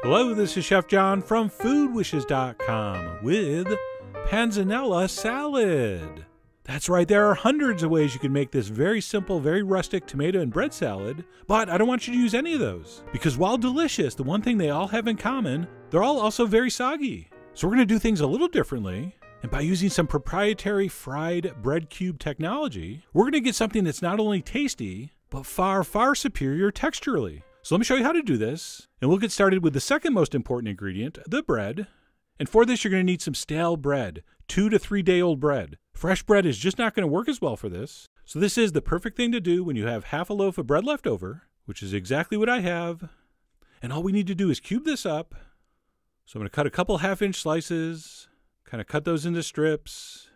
Hello, this is Chef John from foodwishes.com with Panzanella salad. That's right, there are hundreds of ways you can make this very simple, very rustic tomato and bread salad, but I don't want you to use any of those. Because while delicious, the one thing they all have in common, they're all also very soggy. So we're going to do things a little differently, and by using some proprietary fried bread cube technology, we're going to get something that's not only tasty, but far, far superior texturally. So let me show you how to do this, and we'll get started with the second most important ingredient, the bread. And for this, you're going to need some stale bread, 2 to 3 day old bread. Fresh bread is just not going to work as well for this. So this is the perfect thing to do when you have half a loaf of bread left over, which is exactly what I have. And all we need to do is cube this up. So I'm going to cut a couple half-inch slices, kind of cut those into strips,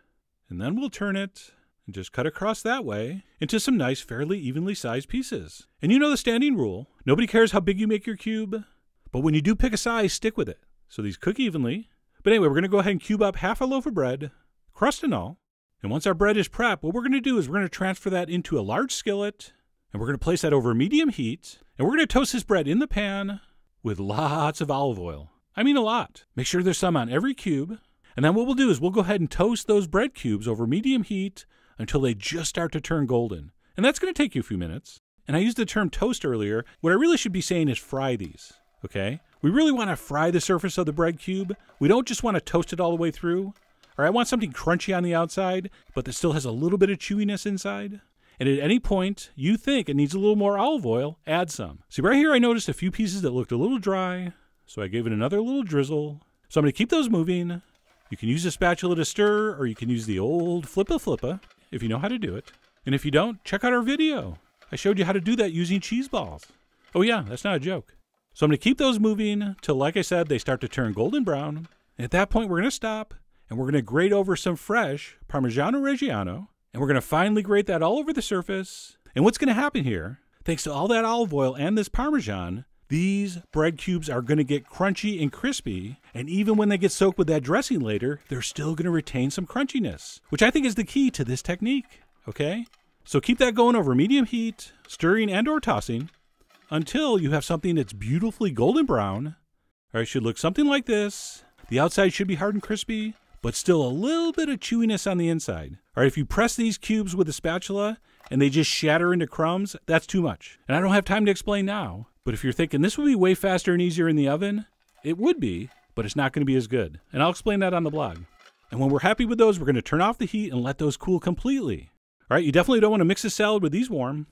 and then we'll turn it and just cut across that way into some nice, fairly evenly sized pieces. And you know the standing rule. Nobody cares how big you make your cube, but when you do pick a size, stick with it. So these cook evenly. But anyway, we're going to go ahead and cube up half a loaf of bread, crust and all. And once our bread is prepped, what we're going to do is we're going to transfer that into a large skillet, and we're going to place that over medium heat, and we're going to toast this bread in the pan with lots of olive oil. I mean a lot. Make sure there's some on every cube. And then what we'll do is we'll go ahead and toast those bread cubes over medium heat until they just start to turn golden. And that's going to take you a few minutes. And I used the term toast earlier. What I really should be saying is fry these, okay? We really want to fry the surface of the bread cube. We don't just want to toast it all the way through. Or I want something crunchy on the outside, but that still has a little bit of chewiness inside. And at any point you think it needs a little more olive oil, add some. See, right here I noticed a few pieces that looked a little dry, so I gave it another little drizzle. So I'm going to keep those moving. You can use a spatula to stir, or you can use the old flippa if you know how to do it. And if you don't, check out our video. I showed you how to do that using cheese balls. Oh yeah, that's not a joke. So I'm going to keep those moving till, like I said, they start to turn golden brown. And at that point, we're going to stop, and we're going to grate over some fresh Parmigiano Reggiano, and we're going to finely grate that all over the surface. And what's going to happen here, thanks to all that olive oil and this Parmesan, these bread cubes are going to get crunchy and crispy, and even when they get soaked with that dressing later, they're still going to retain some crunchiness, which I think is the key to this technique, okay? So keep that going over medium heat, stirring and or tossing, until you have something that's beautifully golden brown. All right, it should look something like this. The outside should be hard and crispy, but still a little bit of chewiness on the inside. All right, if you press these cubes with a spatula and they just shatter into crumbs, that's too much. And I don't have time to explain now, but if you're thinking this would be way faster and easier in the oven, it would be, but it's not going to be as good. And I'll explain that on the blog. And when we're happy with those, we're going to turn off the heat and let those cool completely. All right, you definitely don't want to mix a salad with these warm.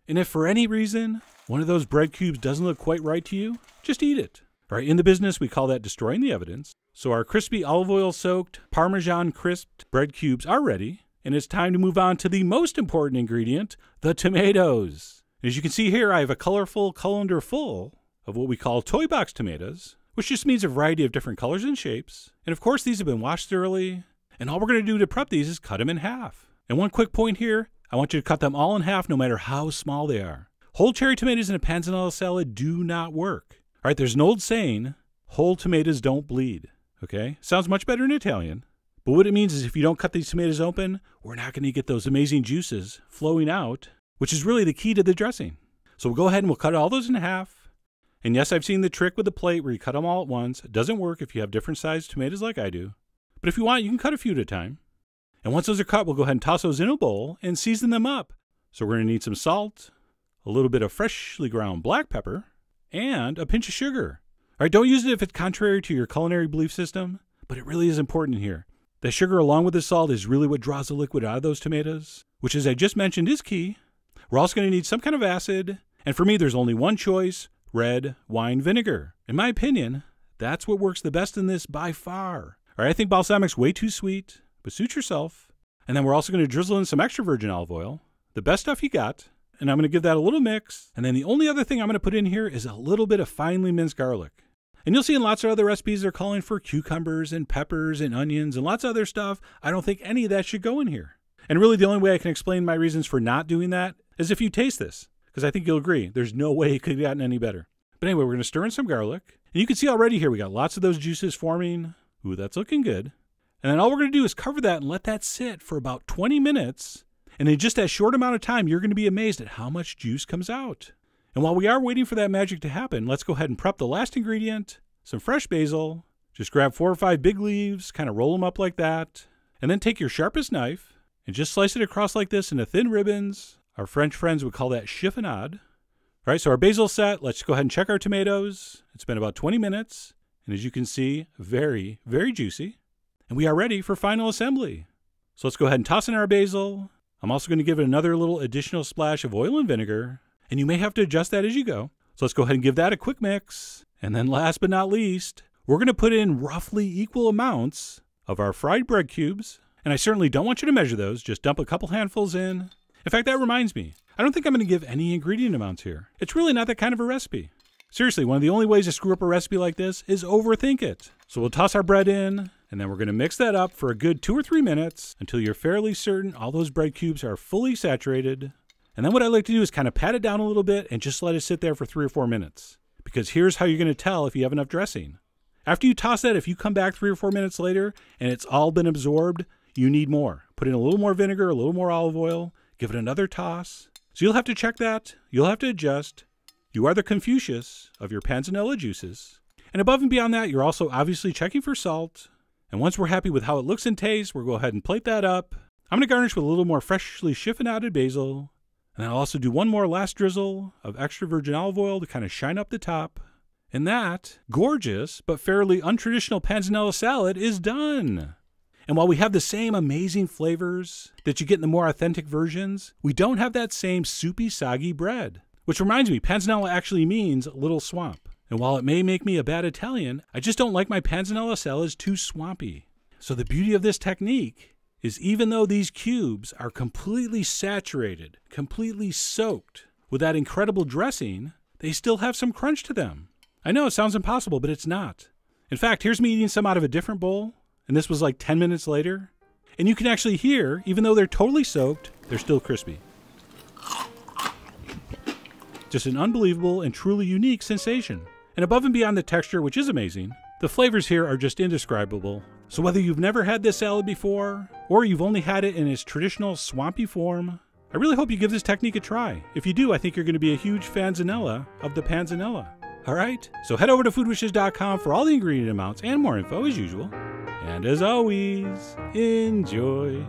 And if for any reason one of those bread cubes doesn't look quite right to you, just eat it. All right, in the business, we call that destroying the evidence. So our crispy olive oil soaked, Parmesan crisped bread cubes are ready. And it's time to move on to the most important ingredient, the tomatoes. As you can see here, I have a colorful colander full of what we call toy box tomatoes, which just means a variety of different colors and shapes. And of course, these have been washed thoroughly. And all we're going to do to prep these is cut them in half. And one quick point here, I want you to cut them all in half no matter how small they are. Whole cherry tomatoes in a panzanella salad do not work. All right, there's an old saying, whole tomatoes don't bleed. Okay, sounds much better in Italian. But what it means is if you don't cut these tomatoes open, we're not going to get those amazing juices flowing out, which is really the key to the dressing. So we'll go ahead and we'll cut all those in half. And yes, I've seen the trick with the plate where you cut them all at once. It doesn't work if you have different sized tomatoes like I do. But if you want, you can cut a few at a time. And once those are cut, we'll go ahead and toss those in a bowl and season them up. So we're going to need some salt, a little bit of freshly ground black pepper, and a pinch of sugar. All right, don't use it if it's contrary to your culinary belief system, but it really is important here. The sugar along with the salt is really what draws the liquid out of those tomatoes, which, as I just mentioned, is key. We're also going to need some kind of acid, and for me, there's only one choice, red wine vinegar. In my opinion, that's what works the best in this by far. All right, I think balsamic's way too sweet, but suit yourself. And then we're also going to drizzle in some extra virgin olive oil, the best stuff you got, and I'm going to give that a little mix. And then the only other thing I'm going to put in here is a little bit of finely minced garlic. And you'll see in lots of other recipes they're calling for cucumbers and peppers and onions and lots of other stuff. I don't think any of that should go in here. And really the only way I can explain my reasons for not doing that is if you taste this, because I think you'll agree there's no way it could have gotten any better. But anyway, we're going to stir in some garlic. And you can see already here we got lots of those juices forming. Ooh, that's looking good. And then all we're going to do is cover that and let that sit for about 20 minutes. And in just that short amount of time, you're going to be amazed at how much juice comes out. And while we are waiting for that magic to happen, let's go ahead and prep the last ingredient, some fresh basil. Just grab 4 or 5 big leaves, kind of roll them up like that, and then take your sharpest knife and just slice it across like this into thin ribbons. Our French friends would call that chiffonade. All right, so our basil's set. Let's go ahead and check our tomatoes. It's been about 20 minutes, and as you can see, very, very juicy. And we are ready for final assembly. So let's go ahead and toss in our basil. I'm also going to give it another little additional splash of oil and vinegar, and you may have to adjust that as you go. So let's go ahead and give that a quick mix. And then last but not least, we're going to put in roughly equal amounts of our fried bread cubes. And I certainly don't want you to measure those. Just dump a couple handfuls in. In fact, that reminds me, I don't think I'm going to give any ingredient amounts here. It's really not that kind of a recipe. Seriously, one of the only ways to screw up a recipe like this is overthink it. So we'll toss our bread in, and then we're going to mix that up for a good 2 or 3 minutes until you're fairly certain all those bread cubes are fully saturated. And then what I like to do is kind of pat it down a little bit and just let it sit there for 3 or 4 minutes. Because here's how you're going to tell if you have enough dressing. After you toss that, if you come back 3 or 4 minutes later and it's all been absorbed, you need more. Put in a little more vinegar, a little more olive oil, give it another toss. So you'll have to check that. You'll have to adjust. You are the Confucius of your Panzanella juices. And above and beyond that, you're also obviously checking for salt. And once we're happy with how it looks and tastes, we'll go ahead and plate that up. I'm going to garnish with a little more freshly chiffonaded basil. And then I'll also do one more last drizzle of extra virgin olive oil to kind of shine up the top. And that gorgeous but fairly untraditional Panzanella salad is done. And while we have the same amazing flavors that you get in the more authentic versions, we don't have that same soupy, soggy bread. Which reminds me, Panzanella actually means little swamp. And while it may make me a bad Italian, I just don't like my Panzanella salads too swampy. So the beauty of this technique is even though these cubes are completely saturated, completely soaked with that incredible dressing, they still have some crunch to them. I know it sounds impossible, but it's not. In fact, here's me eating some out of a different bowl. And this was like 10 minutes later. And you can actually hear, even though they're totally soaked, they're still crispy. Just an unbelievable and truly unique sensation. And above and beyond the texture, which is amazing, the flavors here are just indescribable. So whether you've never had this salad before, or you've only had it in its traditional swampy form, I really hope you give this technique a try. If you do, I think you're going to be a huge Fanzanella of the Panzanella. All right, so head over to foodwishes.com for all the ingredient amounts and more info as usual. And as always, enjoy.